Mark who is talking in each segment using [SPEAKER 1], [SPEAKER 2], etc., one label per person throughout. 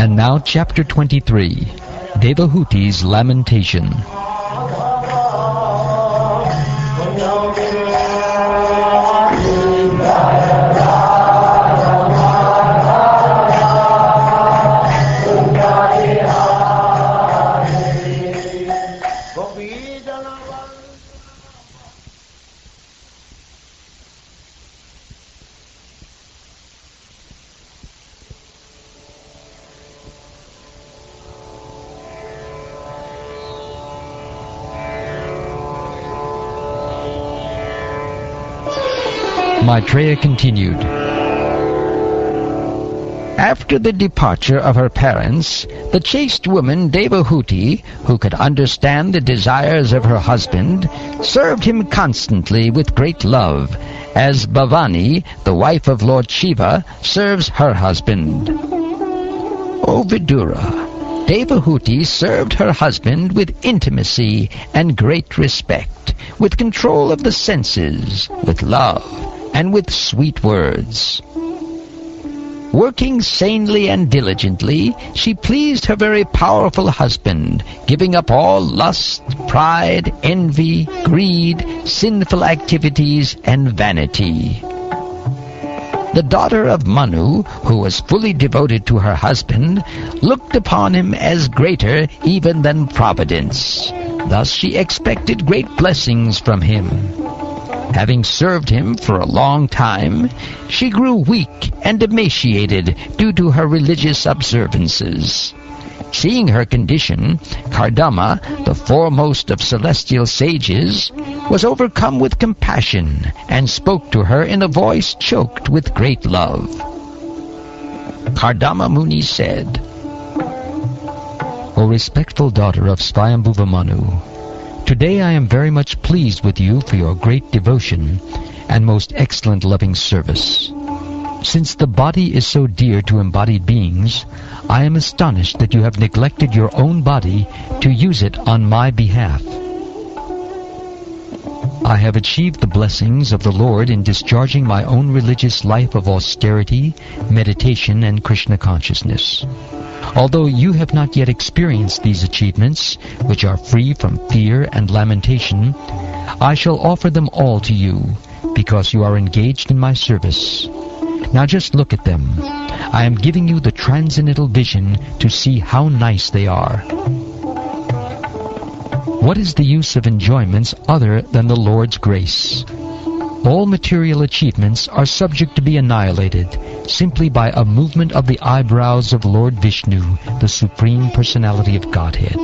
[SPEAKER 1] And now chapter 23, Devahuti's Lamentation. Maitreya continued. After the departure of her parents, the chaste woman Devahuti, who could understand the desires of her husband, served him constantly with great love, as Bhavani, the wife of Lord Shiva, serves her husband. O Vidura, Devahuti served her husband with intimacy and great respect, with control of the senses, with love, and with sweet words. Working sanely and diligently, she pleased her very powerful husband, giving up all lust, pride, envy, greed, sinful activities, and vanity. The daughter of Manu, who was fully devoted to her husband, looked upon him as greater even than Providence. Thus she expected great blessings from him. Having served him for a long time, she grew weak and emaciated due to her religious observances. Seeing her condition, Kardama, the foremost of celestial sages, was overcome with compassion and spoke to her in a voice choked with great love. Kardama Muni said, O respectful daughter of Svayambhuva Manu, today I am very much pleased with you for your great devotion and most excellent loving service. Since the body is so dear to embodied beings, I am astonished that you have neglected your own body to use it on my behalf. I have achieved the blessings of the Lord in discharging my own religious life of austerity, meditation, and Krishna consciousness. Although you have not yet experienced these achievements, which are free from fear and lamentation, I shall offer them all to you, because you are engaged in my service. Now just look at them. I am giving you the transcendental vision to see how nice they are. What is the use of enjoyments other than the Lord's grace? All material achievements are subject to be annihilated simply by a movement of the eyebrows of Lord Vishnu, the Supreme Personality of Godhead.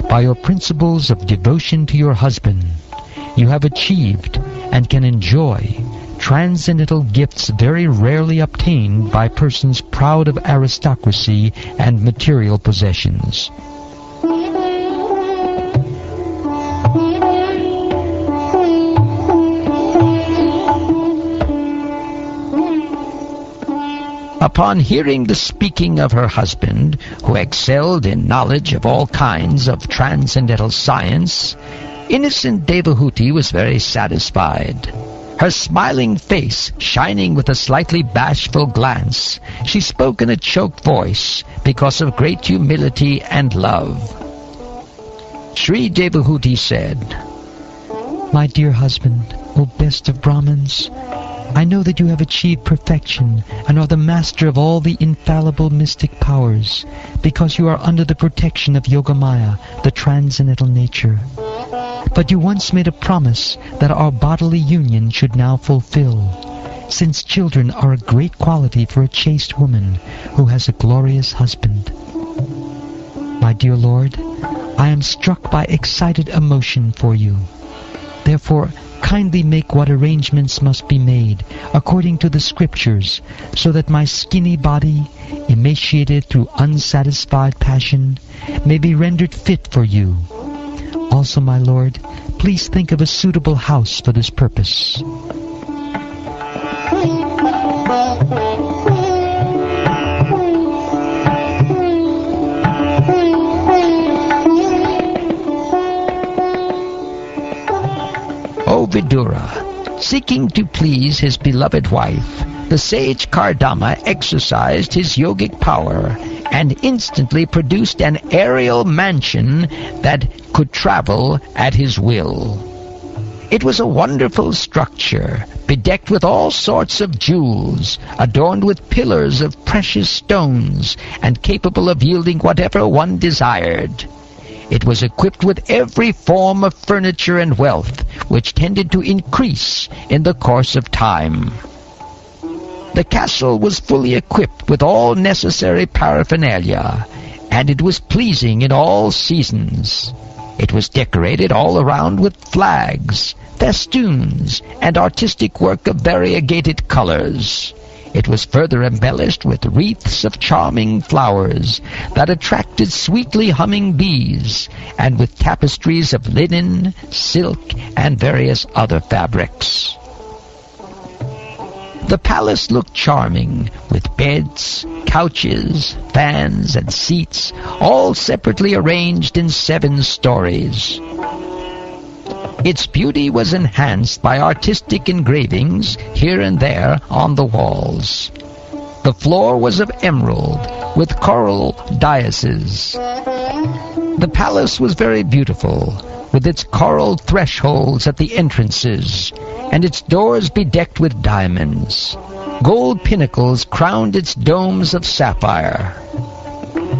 [SPEAKER 1] By your principles of devotion to your husband, you have achieved and can enjoy transcendental gifts very rarely obtained by persons proud of aristocracy and material possessions. Upon hearing the speaking of her husband, who excelled in knowledge of all kinds of transcendental science, innocent Devahuti was very satisfied. Her smiling face shining with a slightly bashful glance, she spoke in a choked voice because of great humility and love. Sri Devahuti said, My dear husband, O best of Brahmins, I know that you have achieved perfection and are the master of all the infallible mystic powers, because you are under the protection of Yogamaya, the transcendental nature. But you once made a promise that our bodily union should now fulfill, since children are a great quality for a chaste woman who has a glorious husband. My dear Lord, I am struck by excited emotion for you. Therefore, kindly make what arrangements must be made according to the scriptures, so that my skinny body, emaciated through unsatisfied passion, may be rendered fit for you. Also, my Lord, please think of a suitable house for this purpose. Mayura. Seeking to please his beloved wife, the sage Kardama exercised his yogic power and instantly produced an aerial mansion that could travel at his will. It was a wonderful structure, bedecked with all sorts of jewels, adorned with pillars of precious stones, and capable of yielding whatever one desired. It was equipped with every form of furniture and wealth, which tended to increase in the course of time. The castle was fully equipped with all necessary paraphernalia, and it was pleasing in all seasons. It was decorated all around with flags, festoons, and artistic work of variegated colors. It was further embellished with wreaths of charming flowers that attracted sweetly humming bees, and with tapestries of linen, silk, and various other fabrics. The palace looked charming, with beds, couches, fans, and seats, all separately arranged in 7 stories. Its beauty was enhanced by artistic engravings here and there on the walls. The floor was of emerald, with coral dyases. The palace was very beautiful, with its coral thresholds at the entrances, and its doors bedecked with diamonds. Gold pinnacles crowned its domes of sapphire.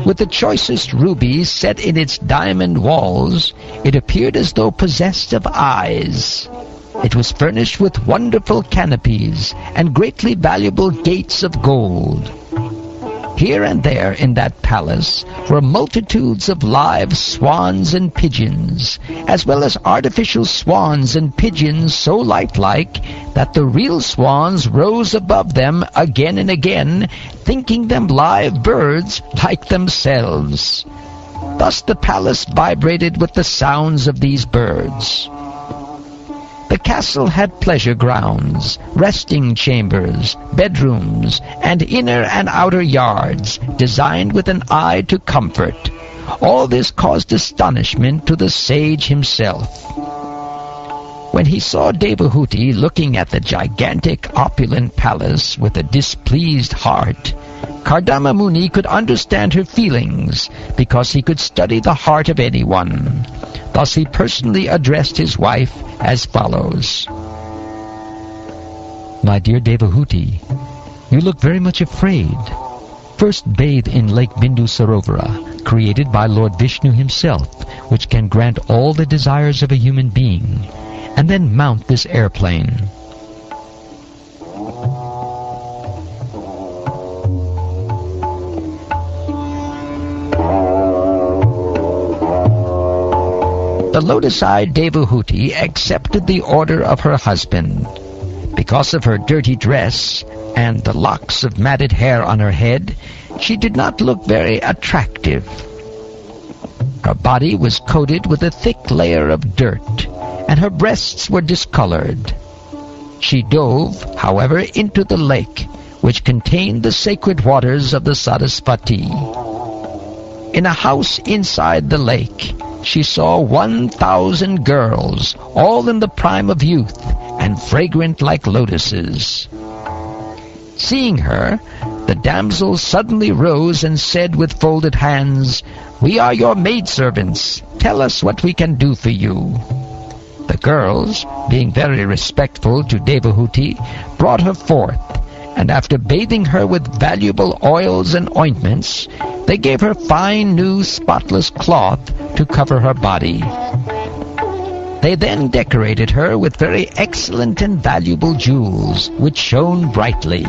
[SPEAKER 1] With the choicest rubies set in its diamond walls, it appeared as though possessed of eyes. It was furnished with wonderful canopies and greatly valuable gates of gold. Here and there in that palace were multitudes of live swans and pigeons, as well as artificial swans and pigeons so lifelike that the real swans rose above them again and again, thinking them live birds like themselves. Thus the palace vibrated with the sounds of these birds. The castle had pleasure grounds, resting chambers, bedrooms, and inner and outer yards, designed with an eye to comfort. All this caused astonishment to the sage himself. When he saw Devahuti looking at the gigantic opulent palace with a displeased heart, Kardama Muni could understand her feelings, because he could study the heart of anyone. Thus he personally addressed his wife as follows. My dear Devahuti, you look very much afraid. First bathe in Lake Bindu Sarovara, created by Lord Vishnu himself, which can grant all the desires of a human being, and then mount this airplane. The lotus-eyed Devahuti accepted the order of her husband. Because of her dirty dress and the locks of matted hair on her head, she did not look very attractive. Her body was coated with a thick layer of dirt, and her breasts were discolored. She dove, however, into the lake, which contained the sacred waters of the Sarasvati. In a house inside the lake, she saw 1,000 girls, all in the prime of youth, and fragrant like lotuses. Seeing her, the damsel suddenly rose and said with folded hands, "We are your maidservants. Tell us what we can do for you." The girls, being very respectful to Devahuti, brought her forth, and after bathing her with valuable oils and ointments, they gave her fine new spotless cloth to cover her body. They then decorated her with very excellent and valuable jewels, which shone brightly.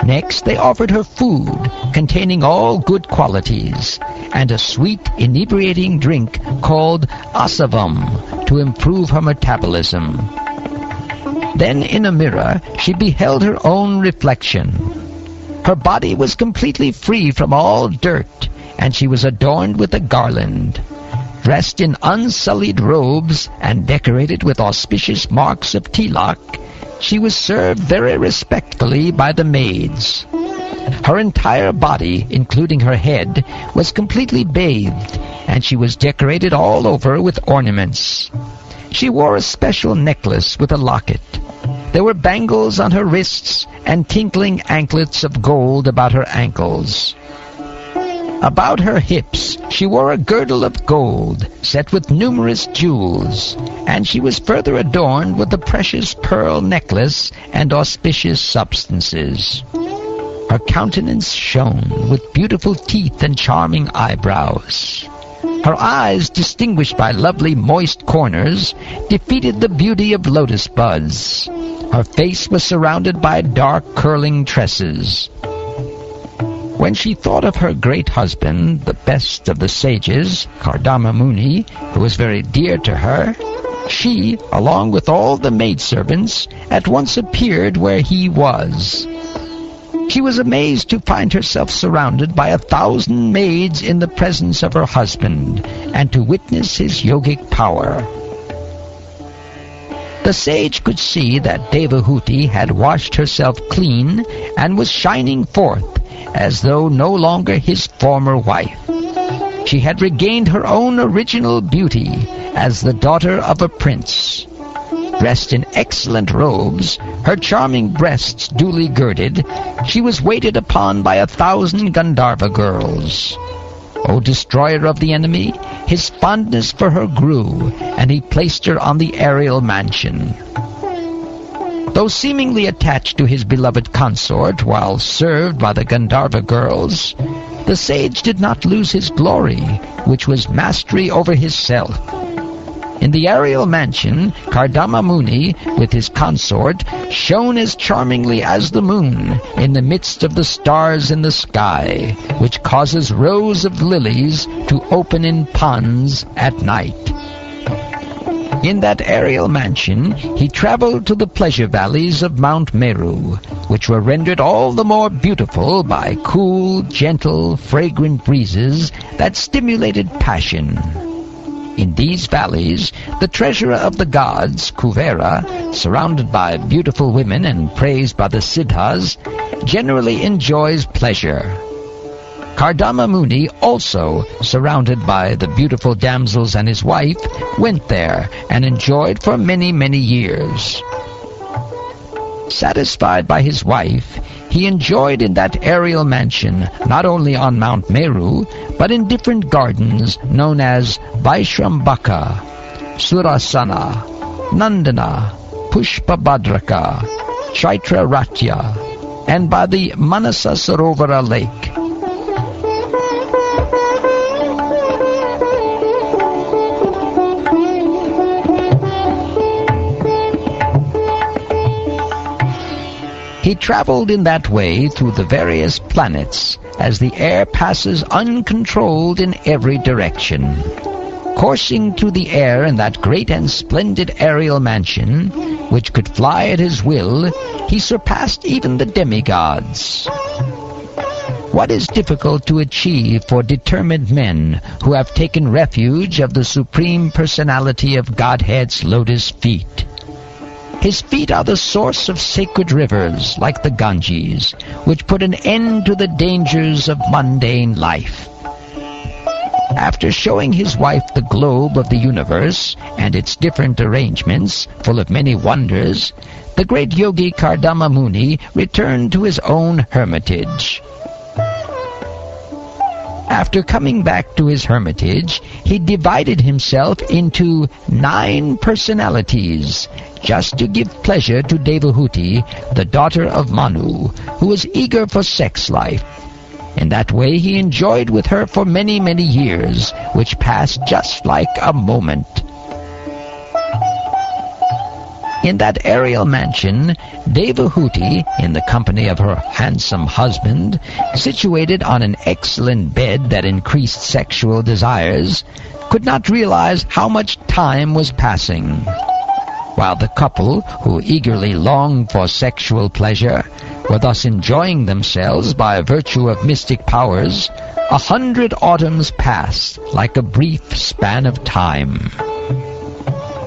[SPEAKER 1] Next they offered her food, containing all good qualities, and a sweet, inebriating drink called asavam, to improve her metabolism. Then in a mirror she beheld her own reflection. Her body was completely free from all dirt, and she was adorned with a garland. Dressed in unsullied robes and decorated with auspicious marks of tilak, she was served very respectfully by the maids. Her entire body, including her head, was completely bathed, and she was decorated all over with ornaments. She wore a special necklace with a locket. There were bangles on her wrists and tinkling anklets of gold about her ankles. About her hips she wore a girdle of gold, set with numerous jewels, and she was further adorned with a precious pearl necklace and auspicious substances. Her countenance shone with beautiful teeth and charming eyebrows. Her eyes, distinguished by lovely moist corners, defeated the beauty of lotus buds. Her face was surrounded by dark curling tresses. When she thought of her great husband, the best of the sages, Kardama Muni, who was very dear to her, she, along with all the maidservants, at once appeared where he was. She was amazed to find herself surrounded by 1,000 maids in the presence of her husband, and to witness his yogic power. The sage could see that Devahuti had washed herself clean and was shining forth, as though no longer his former wife. She had regained her own original beauty as the daughter of a prince. Dressed in excellent robes, her charming breasts duly girded, she was waited upon by 1,000 Gandharva girls. O destroyer of the enemy, his fondness for her grew, and he placed her on the aerial mansion. Though seemingly attached to his beloved consort while served by the Gandharva girls, the sage did not lose his glory, which was mastery over his self. In the aerial mansion, Kardama Muni, with his consort, shone as charmingly as the moon in the midst of the stars in the sky, which causes rows of lilies to open in ponds at night. In that aerial mansion, he traveled to the pleasure valleys of Mount Meru, which were rendered all the more beautiful by cool, gentle, fragrant breezes that stimulated passion. In these valleys, the treasurer of the gods, Kuvera, surrounded by beautiful women and praised by the Siddhas, generally enjoys pleasure. Kardama Muni, also surrounded by the beautiful damsels and his wife, went there and enjoyed for many, many years. Satisfied by his wife, he enjoyed in that aerial mansion not only on Mount Meru, but in different gardens known as Vaishrambaka, Surasana, Nandana, Pushpabhadraka, Chaitra-ratya, and by the Manasa Sarovara lake. He traveled in that way through the various planets, as the air passes uncontrolled in every direction. Coursing through the air in that great and splendid aerial mansion, which could fly at his will, he surpassed even the demigods. What is difficult to achieve for determined men who have taken refuge of the Supreme Personality of Godhead's lotus feet? His feet are the source of sacred rivers, like the Ganges, which put an end to the dangers of mundane life. After showing his wife the globe of the universe and its different arrangements, full of many wonders, the great yogi Kardama Muni returned to his own hermitage. After coming back to his hermitage, he divided himself into 9 personalities, just to give pleasure to Devahuti, the daughter of Manu, who was eager for sex life. In that way he enjoyed with her for many, many years, which passed just like a moment. In that aerial mansion, Devahuti, in the company of her handsome husband, situated on an excellent bed that increased sexual desires, could not realize how much time was passing. While the couple, who eagerly longed for sexual pleasure, were thus enjoying themselves by virtue of mystic powers, 100 autumns passed like a brief span of time.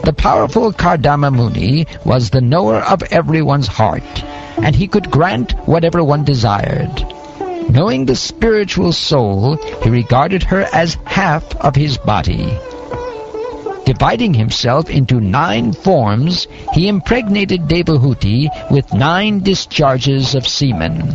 [SPEAKER 1] The powerful Kardama Muni was the knower of everyone's heart, and he could grant whatever one desired. Knowing the spiritual soul, he regarded her as half of his body. Dividing himself into 9 forms, he impregnated Devahuti with 9 discharges of semen.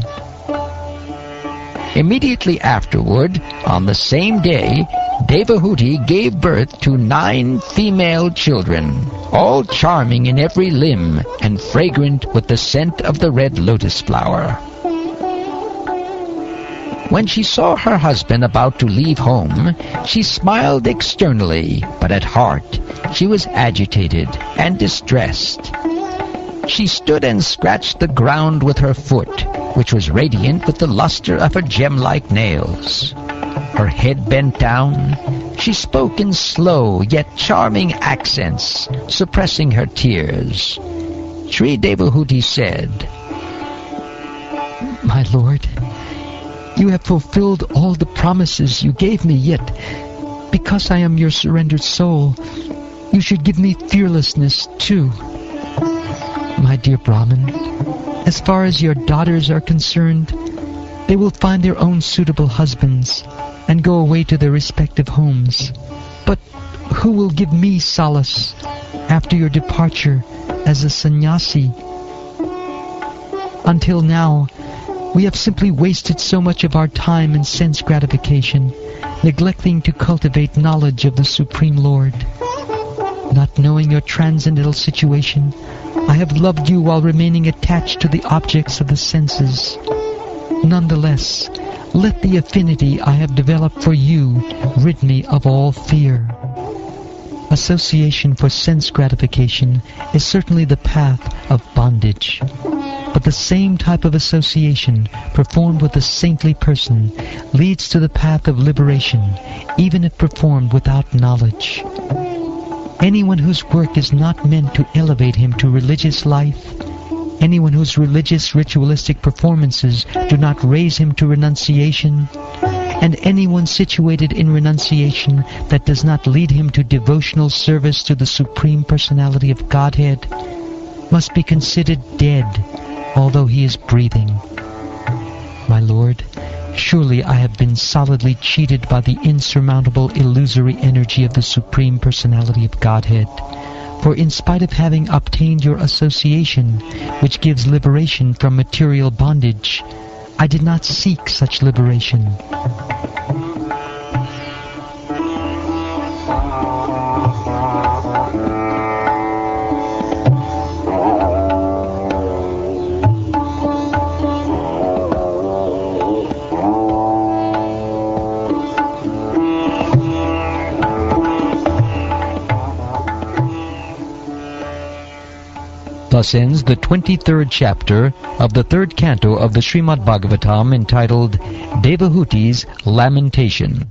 [SPEAKER 1] Immediately afterward, on the same day, Devahuti gave birth to 9 female children, all charming in every limb and fragrant with the scent of the red lotus flower. When she saw her husband about to leave home, she smiled externally, but at heart she was agitated and distressed. She stood and scratched the ground with her foot, which was radiant with the luster of her gem-like nails. Her head bent down, she spoke in slow yet charming accents, suppressing her tears. Sri Devahuti said, "My lord, you have fulfilled all the promises you gave me, yet, because I am your surrendered soul, you should give me fearlessness too. My dear Brahmin, as far as your daughters are concerned, they will find their own suitable husbands and go away to their respective homes. But who will give me solace after your departure as a sannyasi? Until now, we have simply wasted so much of our time in sense gratification, neglecting to cultivate knowledge of the Supreme Lord. Not knowing your transcendental situation, I have loved you while remaining attached to the objects of the senses. Nonetheless, let the affinity I have developed for you rid me of all fear. Association for sense gratification is certainly the path of bondage. But the same type of association performed with a saintly person leads to the path of liberation, even if performed without knowledge. Anyone whose work is not meant to elevate him to religious life, anyone whose religious ritualistic performances do not raise him to renunciation, and anyone situated in renunciation that does not lead him to devotional service to the Supreme Personality of Godhead, must be considered dead, although he is breathing. My lord, surely I have been solidly cheated by the insurmountable illusory energy of the Supreme Personality of Godhead. For in spite of having obtained your association, which gives liberation from material bondage, I did not seek such liberation. Thus ends the 23rd chapter of the 3rd canto of the Srimad Bhagavatam, entitled Devahuti's Lamentation.